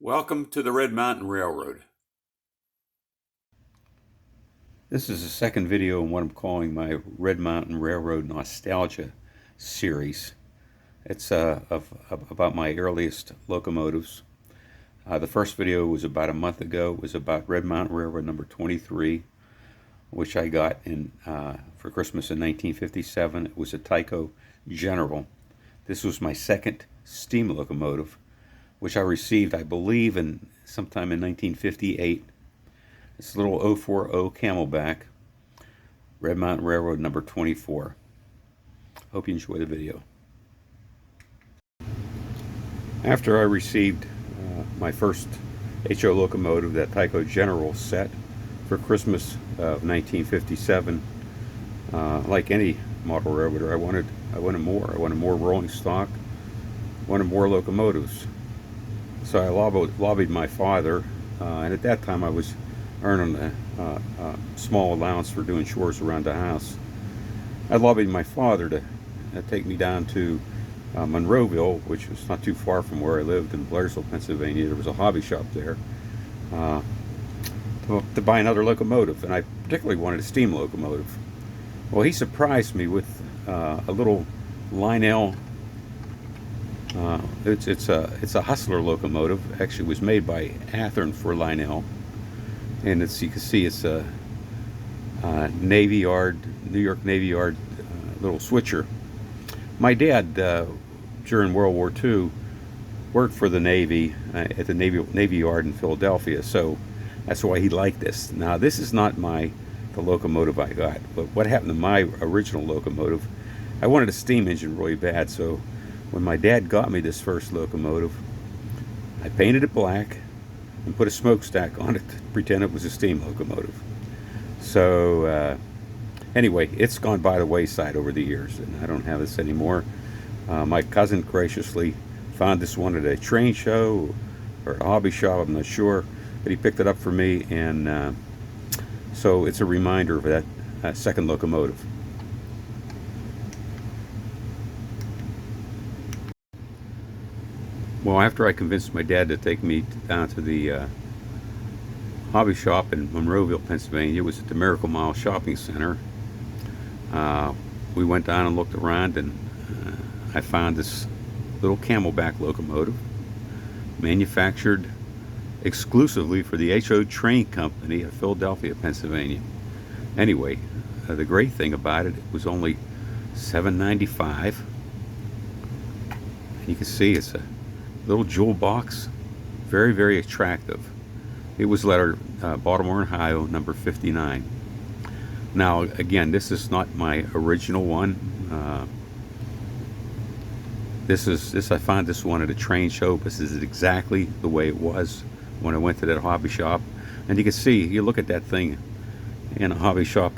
Welcome to the Red Mountain Railroad. This is the second video in what I'm calling my Red Mountain Railroad Nostalgia series. It's about my earliest locomotives. The first video was about a month ago. It was about Red Mountain Railroad number 23, which I got for Christmas in 1957. It was a Tyco General. This was my second steam locomotive, which I received, I believe, sometime in 1958. This little 040 Camelback, Red Mountain Railroad number 24. Hope you enjoy the video. After I received my first HO locomotive, that Tyco General set, for Christmas of 1957, like any model railroader, I wanted more. I wanted more rolling stock, wanted more locomotives. So I lobbied my father, and at that time I was earning a small allowance for doing chores around the house. I lobbied my father to take me down to Monroeville, which was not too far from where I lived in Blairsville, Pennsylvania. There was a hobby shop there, to buy another locomotive, and I particularly wanted a steam locomotive. Well, he surprised me with a little Lionel. It's a Hustler locomotive. Actually, it was made by Athearn for Lionel, and you can see it's a Navy Yard, New York Navy Yard little switcher. My dad, during World War II, worked for the Navy at the Navy Yard in Philadelphia, so that's why he liked this. Now, this is not the locomotive I got, but what happened to my original locomotive, I wanted a steam engine really bad, so when my dad got me this first locomotive, I painted it black and put a smokestack on it to pretend it was a steam locomotive. So anyway, it's gone by the wayside over the years, and I don't have this anymore. My cousin graciously found this one at a train show or a hobby shop, I'm not sure, but he picked it up for me, and so it's a reminder of that second locomotive. Well, after I convinced my dad to take me down to the hobby shop in Monroeville, Pennsylvania, it was at the Miracle Mile Shopping Center. We went down and looked around, and I found this little Camelback locomotive manufactured exclusively for the HO Train Company of Philadelphia, Pennsylvania. Anyway, the great thing about it was only $7.95. You can see it's a little jewel box, very, very attractive. It was lettered Baltimore, Ohio, number 59. Now, again, this is not my original one. I found this one at a train show. This is exactly the way it was when I went to that hobby shop. And you can see, you look at that thing in a hobby shop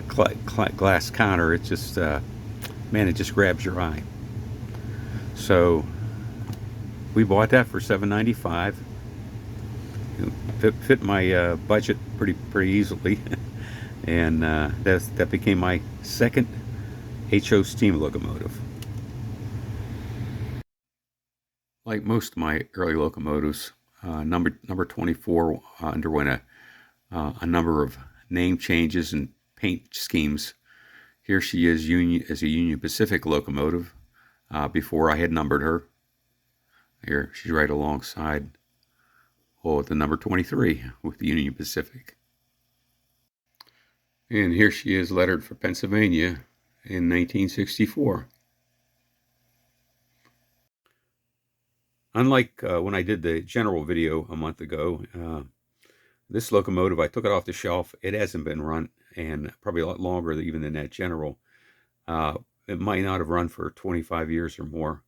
glass counter, it just, man, it just grabs your eye. So we bought that for $7.95. Fit my budget pretty easily, and that became my second HO steam locomotive. Like most of my early locomotives, number 24 underwent a number of name changes and paint schemes. Here she is as a Union Pacific locomotive. Before I had numbered her. Here she's right alongside the number 23 with the Union Pacific. And here she is lettered for Pennsylvania in 1964. Unlike when I did the General video a month ago, this locomotive, I took it off the shelf. It hasn't been run, and probably a lot longer even than that General. It might not have run for 25 years or more.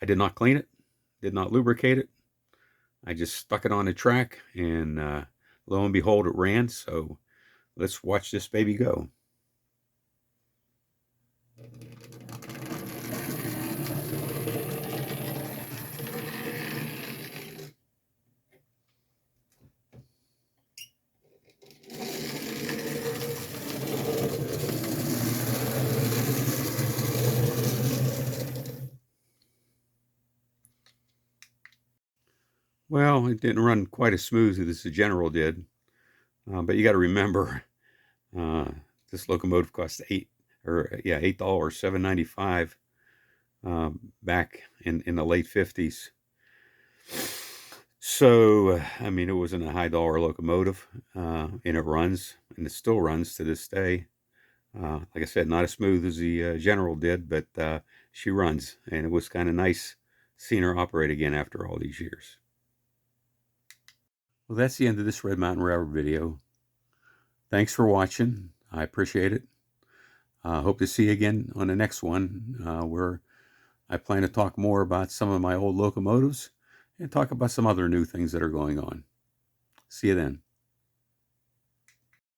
I did not clean it, did not lubricate it. I just stuck it on the track, and lo and behold, it ran. So let's watch this baby go. Well, it didn't run quite as smooth as the General did, but you got to remember, uh, this locomotive cost $8, $7.95, back in the late 50s. So, I mean, it wasn't a high dollar locomotive, and it runs, and it still runs to this day. Like I said, not as smooth as the General did, but she runs, and it was kind of nice seeing her operate again after all these years. Well, that's the end of this Red Mountain Railroad video. Thanks for watching. I appreciate it. Hope to see you again on the next one, where I plan to talk more about some of my old locomotives and talk about some other new things that are going on. See you then.